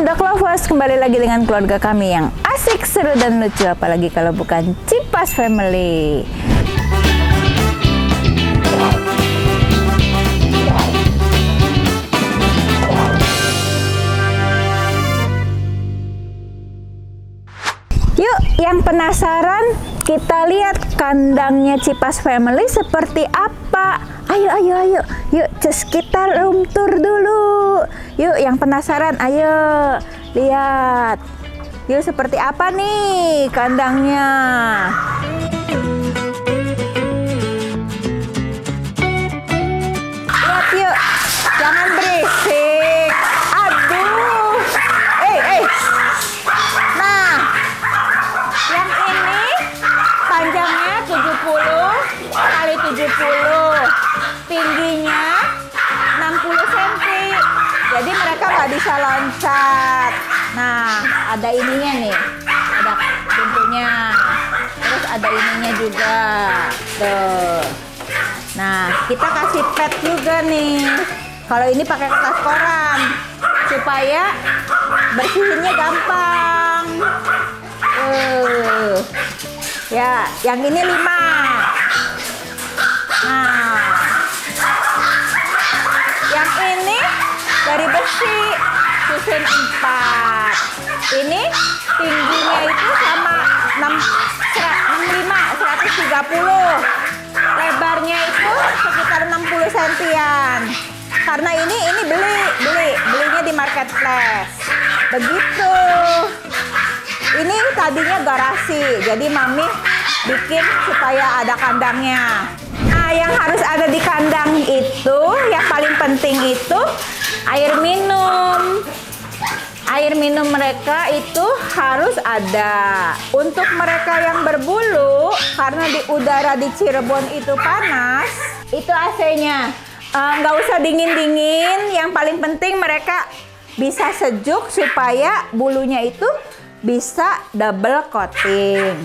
Dog Lovers, kembali lagi dengan keluarga kami yang asik, seru, dan lucu. Apalagi kalau bukan Cipas Family. Yuk, yang penasaran, kita lihat kandangnya Cipas Family seperti apa. Ayo. Yuk, cus kita room tour dulu. Yuk, yang penasaran, ayo lihat. Yuk, seperti apa nih kandangnya? Lihat yuk, jangan berisik. Aduh. Nah, yang ini panjangnya 70 kali 70, tingginya 60 cm. Jadi mereka nggak bisa loncat. Nah, ada ininya nih, ada pintunya. Terus ada ininya juga. Tuh. Nah, kita kasih pet juga nih. Kalau ini pakai kertas koran supaya bersihinnya gampang. Ya, yang ini 5. Nah, yang ini dari besi, susun 4. Ini tingginya itu sama 130. Lebarnya itu sekitar 60 sentian. Karena ini belinya di marketplace. Begitu. Ini tadinya garasi, jadi mami bikin supaya ada kandangnya. Nah, yang harus ada di kandang itu, yang paling penting itu air minum. Air minum mereka itu harus ada. Untuk mereka yang berbulu, karena di udara di Cirebon itu panas, itu AC-nya nggak usah dingin-dingin. Yang paling penting mereka bisa sejuk supaya bulunya itu bisa double coating.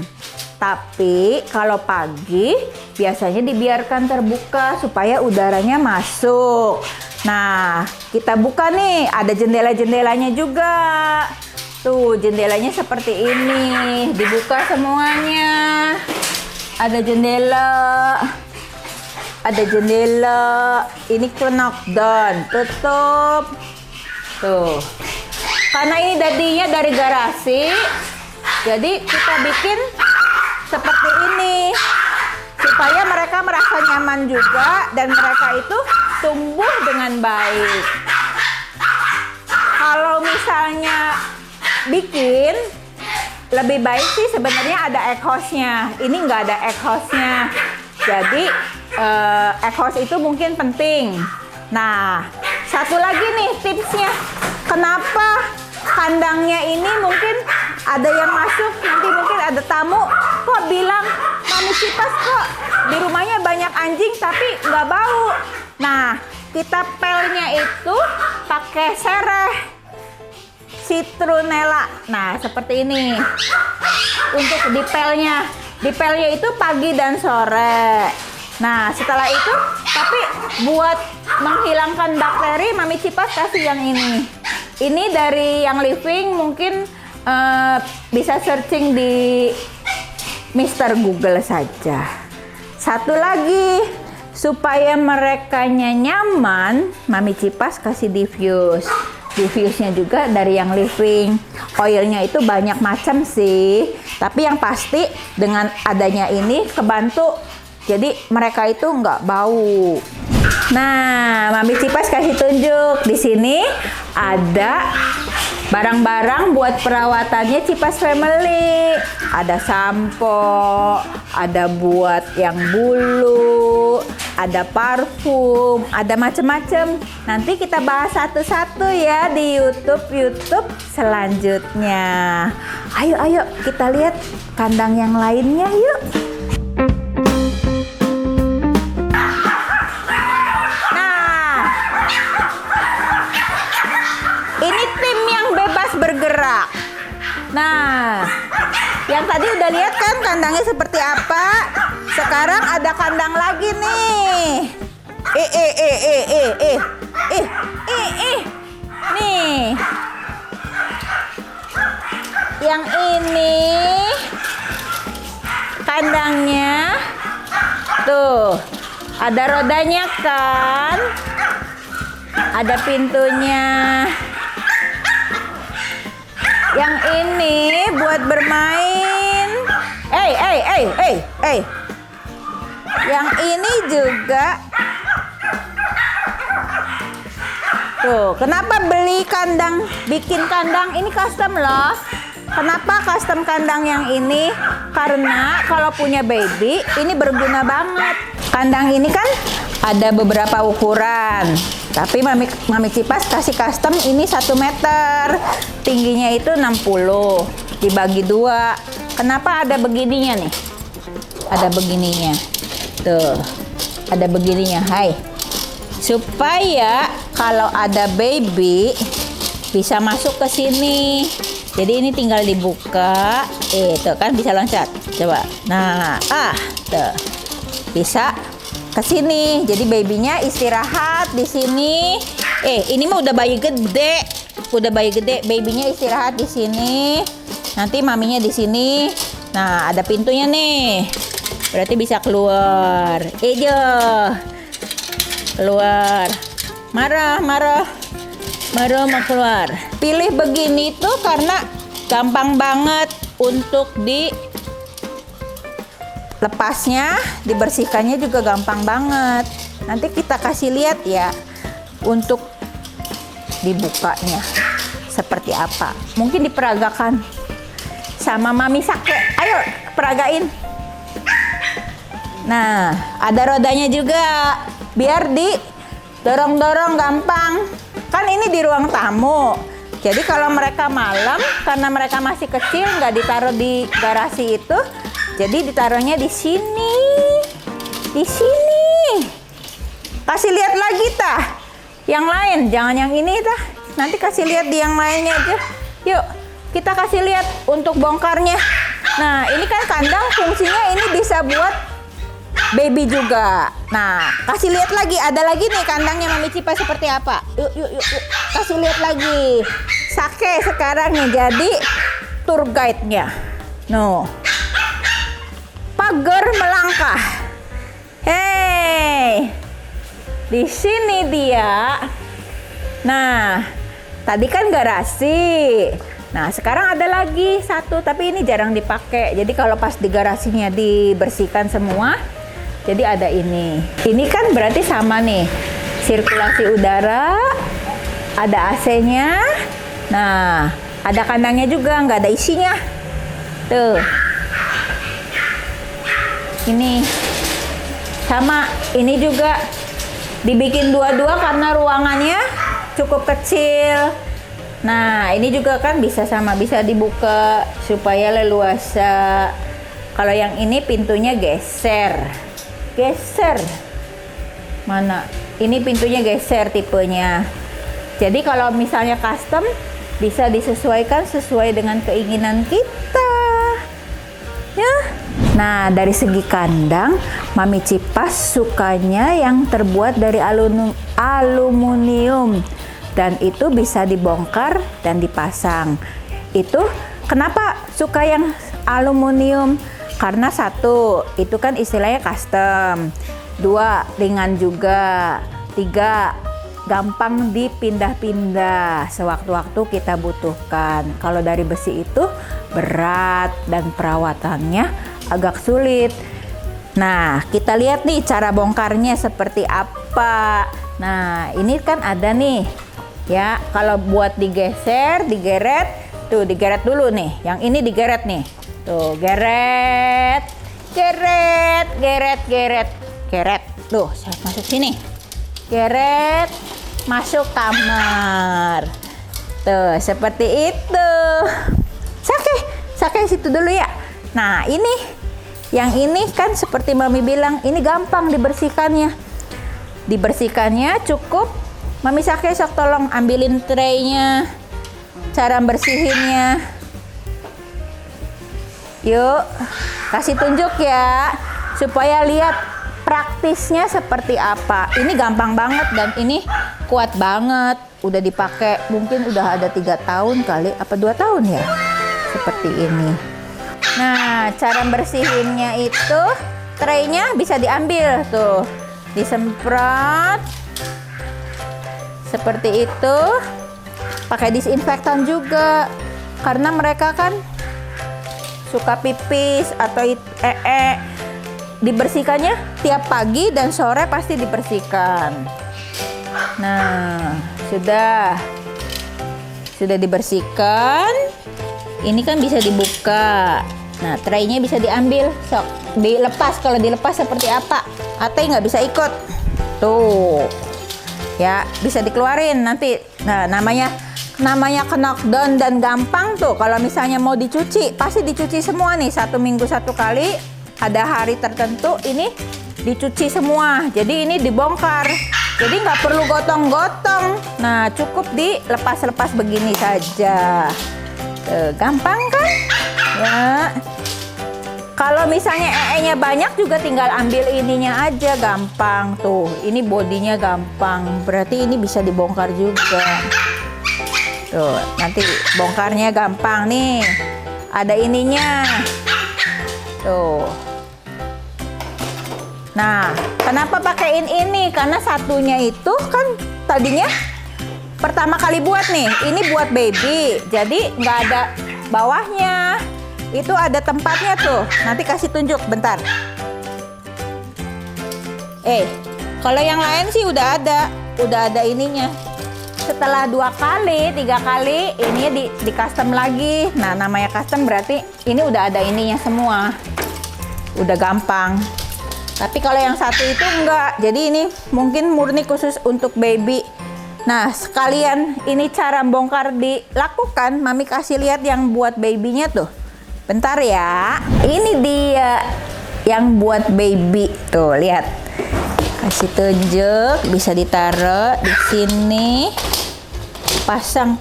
Tapi kalau pagi biasanya dibiarkan terbuka supaya udaranya masuk. Nah, kita buka nih, ada jendela-jendelanya juga. Tuh, jendelanya seperti ini. Dibuka semuanya. Ada jendela. Ini knockdown, tutup. Tuh. Karena ini tadinya dari garasi, jadi kita bikin seperti ini supaya mereka merasa nyaman juga dan mereka itu tumbuh dengan baik. Kalau misalnya bikin, lebih baik sih sebenarnya ada egg-house-nya. Ini nggak ada egg-house-nya, jadi egg-house itu mungkin penting. Nah, satu lagi nih tipsnya, kenapa kandangnya ini mungkin ada yang masuk, nanti mungkin ada tamu, kok bilang Mami Cipas kok di rumahnya banyak anjing tapi nggak bau. Nah, kita pelnya itu pakai sereh citronella. Nah, seperti ini. Untuk dipelnya itu pagi dan sore. Nah, setelah itu, tapi buat menghilangkan bakteri, Mami Cipas kasih yang ini. Ini dari yang living, mungkin bisa searching di Mr. Google saja. Satu lagi, supaya mereka nyaman, Mami Cipas kasih diffuse. Diffuse-nya juga dari yang living. Oilnya itu banyak macam sih, tapi yang pasti dengan adanya ini kebantu. Jadi mereka itu nggak bau. Nah, Mami Cipas kasih tunjuk. Di sini ada barang-barang buat perawatannya Cipas Family. Ada sampo, ada buat yang bulu, ada parfum, ada macem-macem. Nanti kita bahas satu-satu ya di YouTube selanjutnya. Ayo kita lihat kandang yang lainnya yuk. Bergerak. Nah, yang tadi udah lihat kan kandangnya seperti apa? Sekarang ada kandang lagi nih. Nih. yang ini kandangnya. Tuh, ada rodanya kan? Ada pintunya. Yang ini buat bermain. Yang ini juga. Tuh, kenapa beli kandang, bikin kandang ini custom loh. Kenapa custom kandang yang ini? Karena kalau punya baby, ini berguna banget. Kandang ini kan ada beberapa ukuran. Tapi Mami Cipas kasih custom ini 1 meter. Tingginya itu 60. Dibagi 2. Kenapa ada begininya nih? Ada begininya. Tuh. Ada begininya. Hai. Supaya kalau ada baby bisa masuk ke sini. Jadi ini tinggal dibuka. Tuh kan bisa loncat. Coba. Nah, tuh. Bisa ke sini. Jadi babynya istirahat di sini. Ini mah udah bayi gede. Udah bayi gede, babynya istirahat di sini. Nanti maminya di sini. Nah, ada pintunya nih. Berarti bisa keluar. Keluar. Marah mau keluar. Pilih begini tuh karena gampang banget untuk lepasnya, dibersihkannya juga gampang banget. Nanti kita kasih lihat ya untuk dibukanya seperti apa. Mungkin diperagakan sama Mami Sake. Ayo peragain. Nah, ada rodanya juga biar dorong-dorong gampang. Kan ini di ruang tamu. Jadi kalau mereka malam, karena mereka masih kecil, nggak ditaruh di garasi itu, jadi ditaruhnya di sini. Di sini. Kasih lihat lagi tah. Yang lain, jangan yang ini tah. Nanti kasih lihat di yang lainnya aja. Yuk, kita kasih lihat untuk bongkarnya. Nah, ini kan kandang fungsinya ini bisa buat baby juga. Nah, kasih lihat lagi. Ada lagi nih kandangnya Mami Cipas seperti apa. Yuk. Kasih lihat lagi. Sake sekarang nih jadi tour guide-nya. No. Pagar melangkah. Hey. Di sini dia. Nah, tadi kan garasi. Nah, sekarang ada lagi 1, tapi ini jarang dipakai. Jadi kalau pas di garasinya dibersihkan semua, jadi ada ini. Ini kan berarti sama nih. Sirkulasi udara, ada AC-nya. Nah, ada kandangnya juga, nggak ada isinya. Tuh. Ini sama, ini juga dibikin dua-dua karena ruangannya cukup kecil. Nah, ini juga kan bisa bisa dibuka supaya leluasa. Kalau yang ini pintunya geser. Mana? Ini pintunya geser tipenya. Jadi kalau misalnya custom bisa disesuaikan sesuai dengan keinginan kita. Ya. Nah, dari segi kandang, Mami Cipas sukanya yang terbuat dari aluminium dan itu bisa dibongkar dan dipasang. Itu kenapa suka yang aluminium? Karena 1, itu kan istilahnya custom. 2, ringan juga. 3, gampang dipindah-pindah sewaktu-waktu kita butuhkan. Kalau dari besi itu berat dan perawatannya agak sulit. Nah, kita lihat nih cara bongkarnya seperti apa. Nah, ini kan ada nih. Ya, kalau buat digeser, digeret, tuh digeret dulu nih. Yang ini digeret nih. Tuh, geret. Tuh, saya masuk sini. Geret, masuk kamar. Tuh, seperti itu. Sake situ dulu ya. Nah, yang ini kan seperti Mami bilang, ini gampang dibersihkannya. Dibersihkannya cukup Mami Sake sok tolong ambilin traynya. Cara bersihinnya. Yuk, kasih tunjuk ya, supaya lihat praktisnya seperti apa. Ini gampang banget dan ini kuat banget. Udah dipakai, mungkin udah ada 3 tahun kali, apa 2 tahun ya? seperti ini. Nah, cara bersihinnya itu traynya bisa diambil tuh, disemprot seperti itu, pakai disinfektan juga karena mereka kan suka pipis atau dibersihkannya tiap pagi dan sore pasti dibersihkan. Nah, sudah dibersihkan. Ini kan bisa dibuka. Nah, traynya bisa diambil, sok dilepas. Kalau dilepas seperti apa? Ate nggak bisa ikut. Tuh, ya bisa dikeluarin nanti. Nah, namanya knockdown dan gampang tuh. Kalau misalnya mau dicuci, pasti dicuci semua nih. 1 minggu 1 kali. Ada hari tertentu ini dicuci semua. Jadi ini dibongkar. Jadi nggak perlu gotong-gotong. Nah, cukup dilepas-lepas begini saja. Gampang kan? Ya. Kalau misalnya nya banyak juga tinggal ambil ininya aja, gampang tuh. Ini bodinya gampang. Berarti ini bisa dibongkar juga. Tuh, nanti bongkarnya gampang nih. Ada ininya. Tuh. Nah, kenapa pakaiin ini? Karena satunya itu kan tadinya pertama kali buat nih. Ini buat baby. Jadi nggak ada bawahnya. Itu ada tempatnya tuh. Nanti kasih tunjuk bentar. Kalau yang lain sih udah ada ininya. Setelah 2 kali, 3 kali, ini di custom lagi. Nah, namanya custom berarti ini udah ada ininya semua. Udah gampang. Tapi kalau yang satu itu enggak. Jadi ini mungkin murni khusus untuk baby. Nah, sekalian ini cara bongkar dilakukan. Mami kasih lihat yang buat babynya tuh. Bentar ya. Ini dia yang buat baby. Tuh, lihat. Kasih tunjuk, bisa ditaruh di sini. Pasang.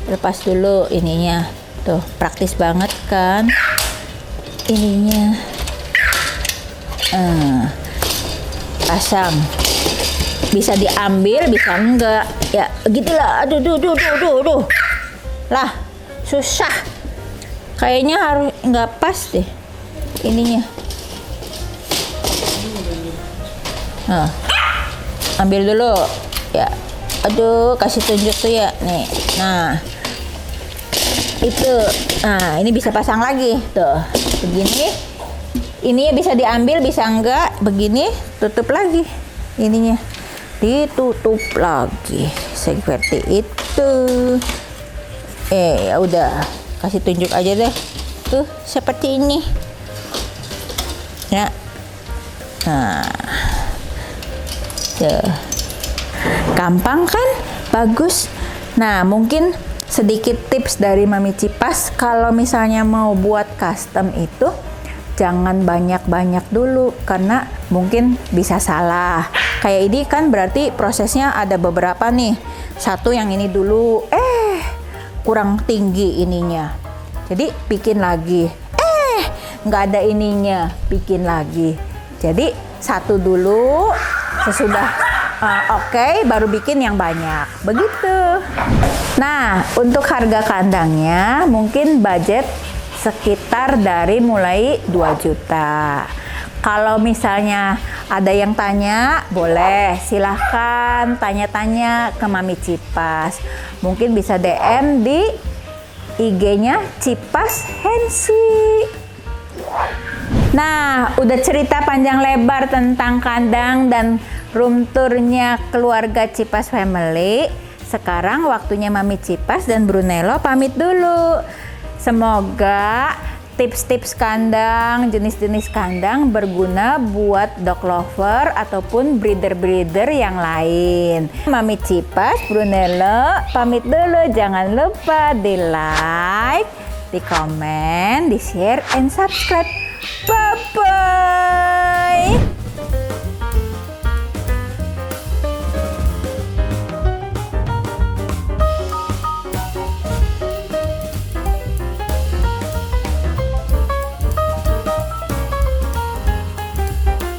Lepas dulu ininya. Tuh, praktis banget kan? Ininya. Pasang. Bisa diambil, bisa enggak. Ya, begitulah. Aduh. Lah, susah. Kayaknya harus enggak pas deh ininya. Ambil dulu. Ya. Aduh, kasih tunjuk tuh ya. Nih. Nah. Itu. Nah, ini bisa pasang lagi. Tuh. Begini. Ini bisa diambil, bisa enggak. Begini, tutup lagi. Ininya. Ditutup lagi. Seperti itu. Ya udah. Kasih tunjuk aja deh. Tuh, seperti ini. Ya. Nah. Tuh. Gampang kan? Bagus. Nah, mungkin sedikit tips dari Mami Cipas. Kalau misalnya mau buat custom itu, jangan banyak-banyak dulu. Karena mungkin bisa salah. Kayak ini kan berarti prosesnya ada beberapa nih. Satu yang ini dulu. Kurang tinggi ininya. Jadi bikin lagi. Nggak ada ininya. Bikin lagi. Jadi satu dulu. Sesudah oke, baru bikin yang banyak. Begitu. Nah, untuk harga kandangnya mungkin budget sekitar dari mulai 2 juta. Kalau misalnya ada yang tanya, boleh silahkan tanya-tanya ke Mami Cipas. Mungkin bisa DM di IG-nya Cipas Hensi. Nah, udah cerita panjang lebar tentang kandang dan room tour-nya keluarga Cipas Family. Sekarang waktunya Mami Cipas dan Brunello pamit dulu. Semoga tips-tips kandang, jenis-jenis kandang berguna buat dog lover ataupun breeder-breeder yang lain. Mami Cipas, Brunello pamit dulu. Jangan lupa di like, di komen, di share, and subscribe. Bye!